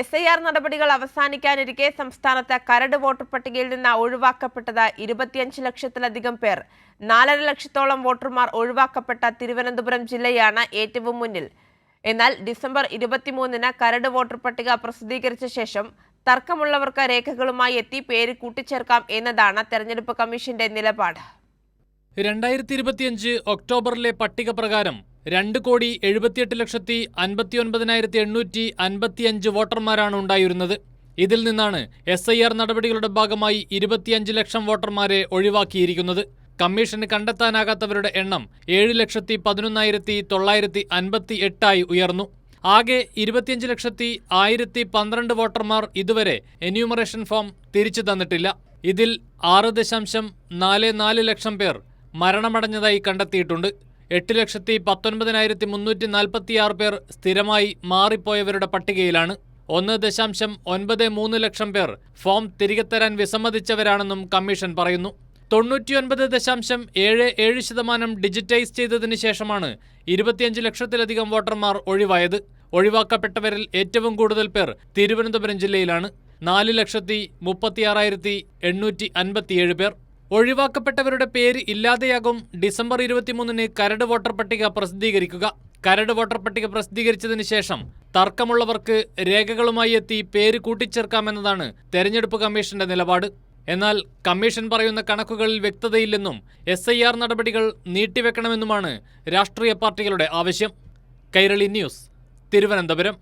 SIR നടപടികൾ അവസാനിക്കാനിരിക്കെ സംസ്ഥാനത്ത് കരട് വോട്ടർ പട്ടികയിൽ നിന്ന് ഒഴിവാക്കപ്പെട്ടത് 25 ലക്ഷത്തിലധികം പേർ. 4.5 ലക്ഷത്തോളം വോട്ടർമാർ ഒഴിവാക്കപ്പെട്ട തിരുവനന്തപുരം ജില്ലയാണ് ഏറ്റവും മുന്നിൽ. എന്നാൽ ഡിസംബർ 23-ന് കരട് വോട്ടർ പട്ടിക പ്രസിദ്ധീകരിച്ച ശേഷം തർക്കമുള്ളവർക്ക് രേഖകളുമായി എത്തി പേര് കൂട്ടിച്ചേർക്കാം എന്നതാണ് തെരഞ്ഞെടുപ്പ് കമ്മീഷന്റെ നിലപാട്. 2025 ഒക്ടോബറിലെ പട്ടിക പ്രകാരം 2,78,59,855 വോട്ടർമാരാണ് ഉണ്ടായിരുന്നത്. ഇതിൽ നിന്നാണ് SIR നടപടികളുടെ ഭാഗമായി 25 ലക്ഷം വോട്ടർമാരെ ഒഴിവാക്കിയിരിക്കുന്നത്. കമ്മീഷന് കണ്ടെത്താനാകാത്തവരുടെ എണ്ണം 7,11,958 ഉയർന്നു. ആകെ 25,01,012 വോട്ടർമാർ ഇതുവരെ എന്യൂമറേഷൻ ഫോം തിരിച്ചു തന്നിട്ടില്ല. ഇതിൽ 6.44 ലക്ഷം പേർ മരണമടഞ്ഞതായി കണ്ടെത്തിയിട്ടുണ്ട്. 8,19,346 പേർ സ്ഥിരമായി മാറിപ്പോയവരുടെ പട്ടികയിലാണ്. 1.93 ലക്ഷം പേർ ഫോം തിരികെ തരാൻ വിസമ്മതിച്ചവരാണെന്നും കമ്മീഷൻ പറയുന്നു. 99.77% ഡിജിറ്റൈസ് ചെയ്തതിന് ശേഷമാണ് 25 ലക്ഷത്തിലധികം വോട്ടർമാർ ഒഴിവായത്. ഒഴിവാക്കപ്പെട്ടവരിൽ ഏറ്റവും കൂടുതൽ പേർ തിരുവനന്തപുരം ജില്ലയിലാണ്. 4,36,857 പേർ. ഒഴിവാക്കപ്പെട്ടവരുടെ പേര് ഇല്ലാതെയാകും ഡിസംബർ 23-ന് കരട് വോട്ടർ പട്ടിക പ്രസിദ്ധീകരിക്കുക. കരട് വോട്ടർ പട്ടിക പ്രസിദ്ധീകരിച്ചതിന് ശേഷം തർക്കമുള്ളവർക്ക് രേഖകളുമായി എത്തി പേര് കൂട്ടിച്ചേർക്കാമെന്നതാണ് തെരഞ്ഞെടുപ്പ് കമ്മീഷന്റെ നിലപാട്. എന്നാൽ കമ്മീഷൻ പറയുന്ന കണക്കുകളിൽ വ്യക്തതയില്ലെന്നും SIR നടപടികൾ നീട്ടിവെക്കണമെന്നുമാണ് രാഷ്ട്രീയ പാർട്ടികളുടെ ആവശ്യം. കൈരളി ന്യൂസ്, തിരുവനന്തപുരം.